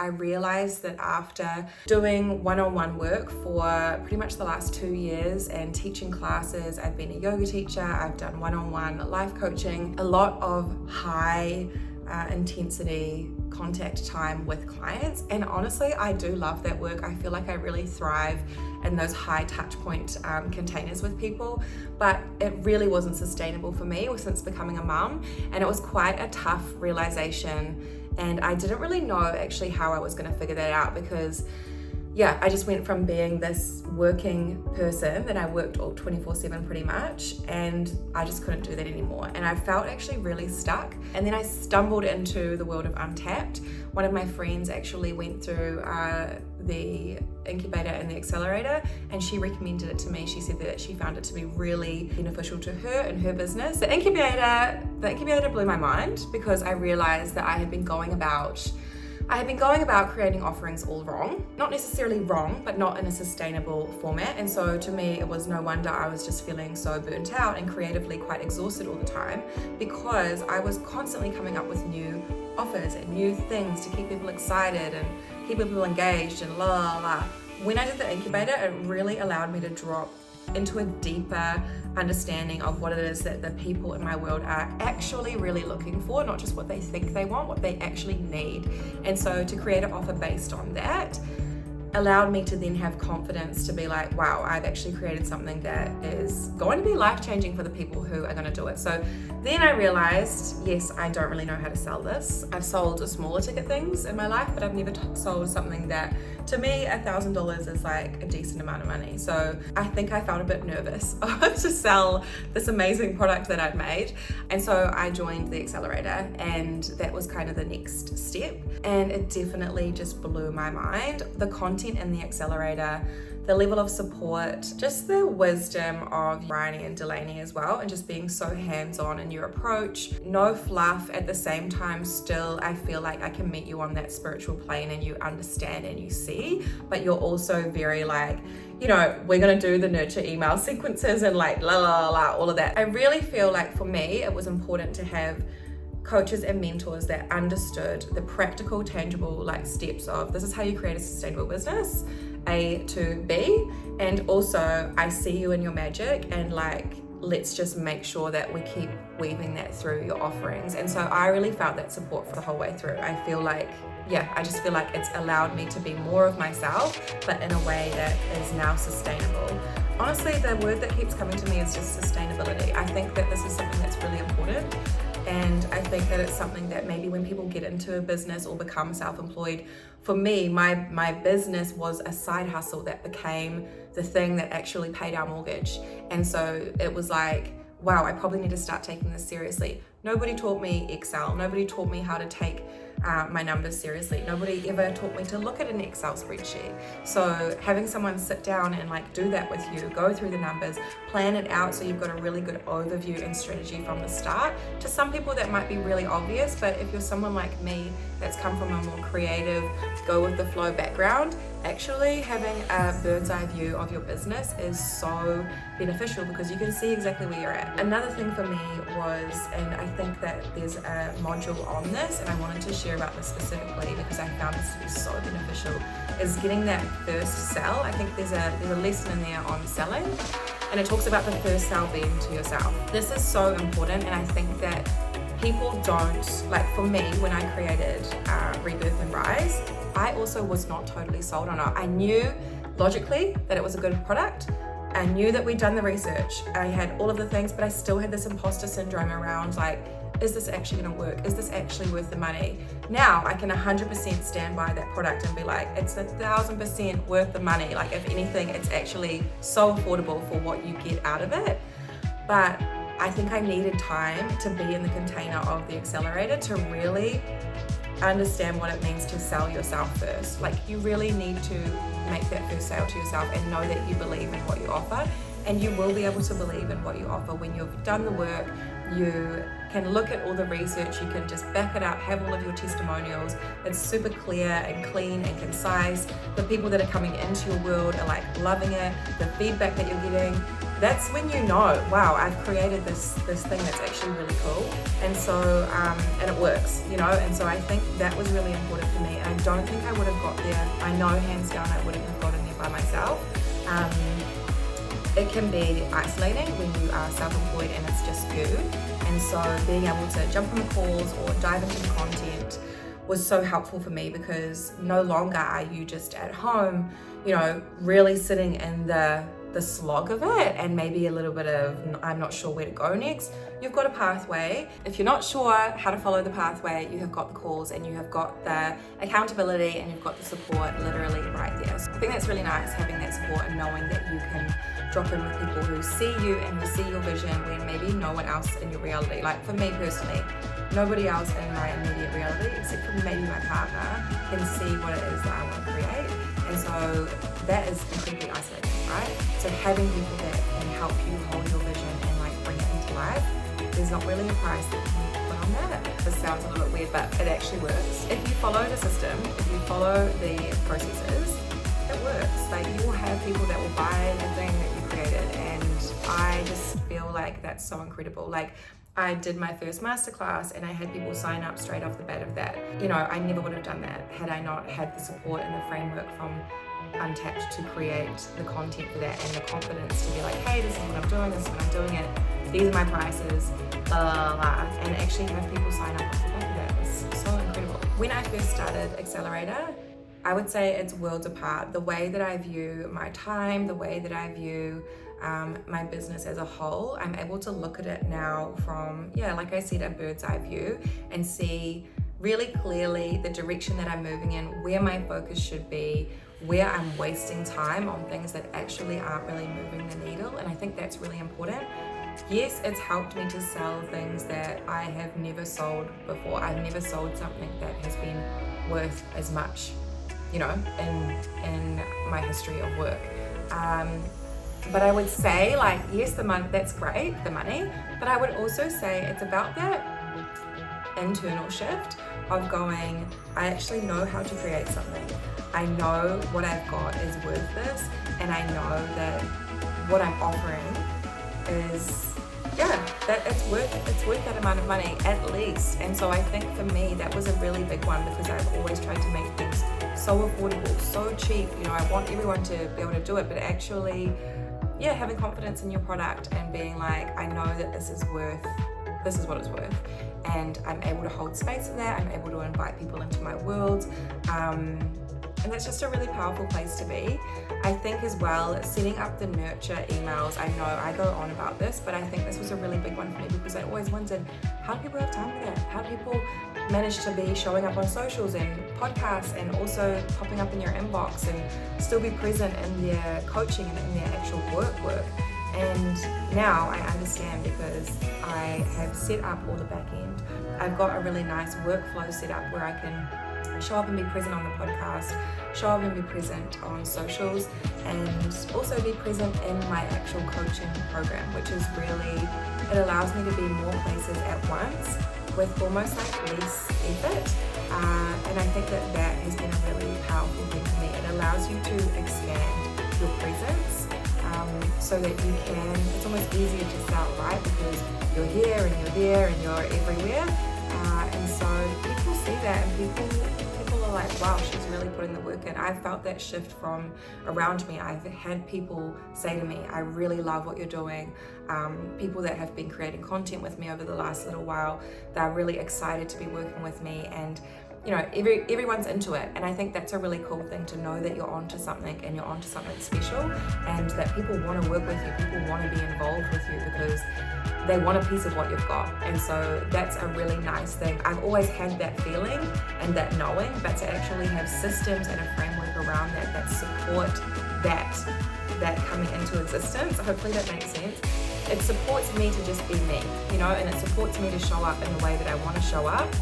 I realized that after doing one-on-one work for pretty much the last 2 years and teaching classes, I've been a yoga teacher, I've done one-on-one life coaching, a lot of high intensity contact time with clients, and honestly I do love that work. I feel like I really thrive in those high touch point containers with people, but it really wasn't sustainable for me since becoming a mum, and it was quite a tough realization, and I didn't really know actually how I was going to figure that out, because I just went from being this working person that I worked all 24/7 pretty much, and I just couldn't do that anymore. And I felt actually really stuck. And then I stumbled into the world of Untapped. One of my friends actually went through the incubator and the accelerator, and she recommended it to me. She said that she found it to be really beneficial to her and her business. The incubator blew my mind, because I realized that I had been going about creating offerings all wrong. Not necessarily wrong, but not in a sustainable format. And so to me, it was no wonder I was just feeling so burnt out and creatively quite exhausted all the time, because I was constantly coming up with new offers and new things to keep people excited and keep people engaged and la la la. When I did the incubator, it really allowed me to drop into a deeper understanding of what it is that the people in my world are actually really looking for, not just what they think they want, what they actually need. And so to create an offer based on that allowed me to then have confidence to be like, wow, I've actually created something that is going to be life-changing for the people who are going to do it. So then I realized, yes, I don't really know how to sell this. I've sold smaller ticket things in my life, but I've never sold something that, to me, $1,000 is like a decent amount of money. So I think I felt a bit nervous to sell this amazing product that I'd made. And so I joined the accelerator, and that was kind of the next step. And it definitely just blew my mind. The content in the accelerator, the level of support, just the wisdom of Bryony and Delaney as well, and just being so hands-on in your approach, no fluff. At the same time, still I feel like I can meet you on that spiritual plane and you understand and you see, but you're also very like, you know, we're gonna do the nurture email sequences and like la la la, all of that. I really feel like for me it was important to have coaches and mentors that understood the practical, tangible like steps of this is how you create a sustainable business, A to B, and also I see you in your magic, and like let's just make sure that we keep weaving that through your offerings. And so I really felt that support for the whole way through. I feel like, I just feel like it's allowed me to be more of myself, but in a way that is now sustainable. Honestly, the word that keeps coming to me is just sustainability. I think that this is something that's really important. And I think that it's something that maybe when people get into a business or become self-employed, for me, my business was a side hustle that became the thing that actually paid our mortgage. And so it was like, wow, I probably need to start taking this seriously. Nobody taught me Excel. Nobody taught me how to take my numbers seriously. Nobody ever taught me to look at an Excel spreadsheet. So having someone sit down and like do that with you, go through the numbers, plan it out so you've got a really good overview and strategy from the start. To some people that might be really obvious, but if you're someone like me that's come from a more creative, go with the flow background, actually having a bird's eye view of your business is so beneficial, because you can see exactly where you're at. Another thing for me was, and I think that there's a module on this, and I wanted to share about this specifically because I found this to be so beneficial, is getting that first sell. I think there's a lesson in there on selling, and it talks about the first sell being to yourself. This is so important, and I think that people don't, like for me, when I created Rebirth and Rise, I also was not totally sold on it. I knew logically that it was a good product. I knew that we'd done the research. I had all of the things, but I still had this imposter syndrome around like, is this actually gonna work? Is this actually worth the money? Now I can 100% stand by that product and be like, it's 1,000% worth the money. Like if anything, it's actually so affordable for what you get out of it. But I think I needed time to be in the container of the accelerator to really understand what it means to sell yourself first. Like you really need to make that first sale to yourself and know that you believe in what you offer, and you will be able to believe in what you offer when you've done the work. You can look at all the research, you can just back it up, have all of your testimonials. It's super clear and clean and concise. The people that are coming into your world are like loving it. The feedback that you're getting, that's when you know, wow, I've created this thing that's actually really cool. And so, and it works, you know? And so I think that was really important for me. And I don't think I would have got there. I know hands down I wouldn't have gotten there by myself. It can be isolating when you are self-employed and it's just you. And so being able to jump on the calls or dive into the content was so helpful for me, because no longer are you just at home, you know, really sitting in the slog of it and maybe a little bit of I'm not sure where to go next. You've got a pathway. If you're not sure how to follow the pathway, you have got the calls and you have got the accountability and you've got the support literally right there. So I think that's really nice, having that support and knowing that you can drop in with people who see you and who see your vision when maybe no one else in your reality. Like for me personally, nobody else in my immediate reality, except for maybe my partner, can see what it is that I want to create. And so that is incredibly isolating, right? So having people that can help you hold your vision and like bring it into life, there's not really a price that you can put on that. This sounds a little bit weird, but it actually works. If you follow the system, if you follow the processes, it works. Like you will have people that will buy the thing that you created, and I just feel like that's so incredible. Like I did my first masterclass and I had people sign up straight off the bat of that. You know, I never would have done that had I not had the support and the framework from Untapped to create the content for that and the confidence to be like, hey, this is what I'm doing, this is when I'm doing it, these are my prices, blah, blah, blah, and actually have people sign up off the back of that. It's so incredible. When I first started Accelerator, I would say it's worlds apart. The way that I view my time, the way that I view my business as a whole, I'm able to look at it now from, like I said, a bird's eye view and see really clearly the direction that I'm moving in, where my focus should be, where I'm wasting time on things that actually aren't really moving the needle. And I think that's really important. Yes, it's helped me to sell things that I have never sold before. I've never sold something that has been worth as much, you know, in my history of work. But I would say, like, yes, the money, that's great, the money, but I would also say it's about that internal shift of going, I actually know how to create something. I know what I've got is worth this, and I know that what I'm offering is, that it's worth that amount of money at least. And so I think for me that was a really big one, because I've always tried to make things so affordable, so cheap. You know, I want everyone to be able to do it, but actually, having confidence in your product and being like, I know that this is what it's worth, and I'm able to hold space for that. I'm able to invite people into my world, and that's just a really powerful place to be. I think as well, setting up the nurture emails. I know I go on about this, but I think this was a really big one for me, because I always wondered, how do people have time for that? How do people manage to be showing up on socials and podcasts and also popping up in your inbox and still be present in their coaching and in their actual work? And now I understand, because I have set up all the back end. I've got a really nice workflow set up where I can show up and be present on the podcast, show up and be present on socials, and also be present in my actual coaching program, which is really, it allows me to be more places at once with almost like less effort. And I think that has been a really powerful thing for me. It allows you to expand your presence, so that you can, it's almost easier to sell, right? Because you're here and you're there and you're everywhere. And so people see that, and people are like, wow, she's really putting the work in. I've felt that shift from around me. I've had people say to me, I really love what you're doing. People that have been creating content with me over the last little while, they're really excited to be working with me, and you know, everyone's into it. And I think that's a really cool thing, to know that you're onto something and you're onto something special, and that people want to work with you, people want to be involved with you because they want a piece of what you've got. And so that's a really nice thing. I've always had that feeling and that knowing, but to actually have systems and a framework around that support that coming into existence, hopefully that makes sense. It supports me to just be me, you know, and it supports me to show up in the way that I want to show up,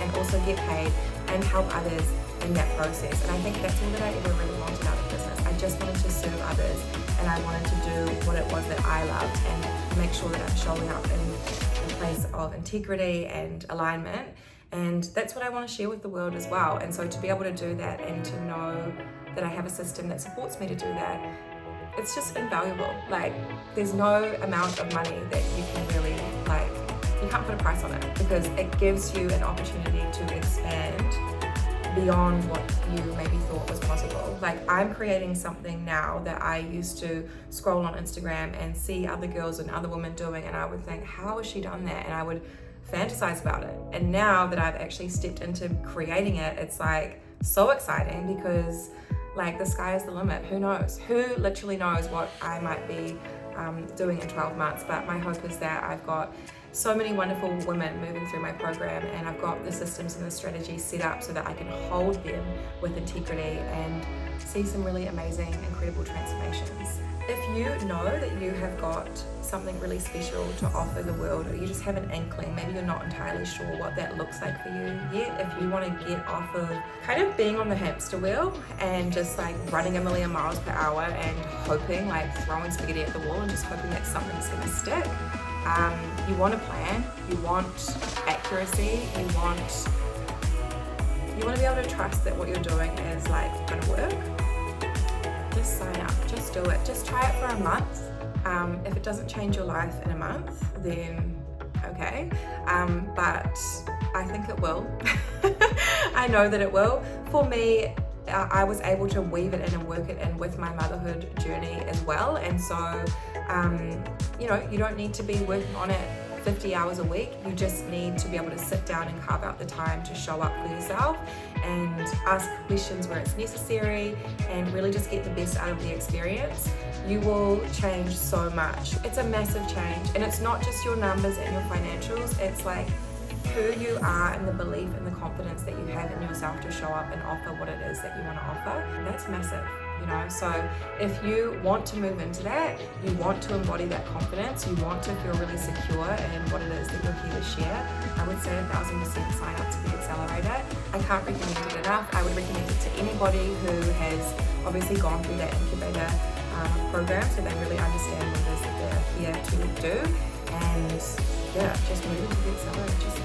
and also get paid and help others in that process. And I think that's all that I ever really wanted out of business. I just wanted to serve others, and I wanted to do what it was that I loved and make sure that I'm showing up in a place of integrity and alignment. And that's what I want to share with the world as well. And so to be able to do that and to know that I have a system that supports me to do that, it's just invaluable. Like, there's no amount of money that you can really, like, you can't put a price on it, because it gives you an opportunity to expand beyond what you maybe thought was possible. Like, I'm creating something now that I used to scroll on Instagram and see other girls and other women doing, and I would think, how has she done that? And I would fantasize about it. And now that I've actually stepped into creating it, it's like so exciting, because like the sky is the limit. Who knows? Who literally knows what I might be doing in 12 months? But my hope is that I've got so many wonderful women moving through my program, and I've got the systems and the strategies set up so that I can hold them with integrity and see some really amazing, incredible transformations. If you know that you have got something really special to offer the world, or you just have an inkling, maybe you're not entirely sure what that looks like for you yet, if you want to get off of kind of being on the hamster wheel and just like running a million miles per hour and hoping, like throwing spaghetti at the wall and just hoping that something's going to stick, you want a plan, you want accuracy, you want to be able to trust that what you're doing is like going to work. Just sign up, just do it, just try it for a month. If it doesn't change your life in a month, then okay, but I think it will. I know that it will. For me, I was able to weave it in and work it in with my motherhood journey as well, and so you know, you don't need to be working on it 50 hours a week. You just need to be able to sit down and carve out the time to show up for yourself and ask questions where it's necessary and really just get the best out of the experience. You will change so much. It's a massive change, and it's not just your numbers and your financials, it's like who you are and the belief and the confidence that you have in yourself to show up and offer what it is that you want to offer. That's massive, you know. So if you want to move into that, you want to embody that confidence, you want to feel really secure in what it is that you're here to share, I would say 1000% sign up to the accelerator. I can't recommend it enough. I would recommend it to anybody who has obviously gone through that incubator program, so they really understand what it is that they're here to do. And yeah, just move into the accelerator.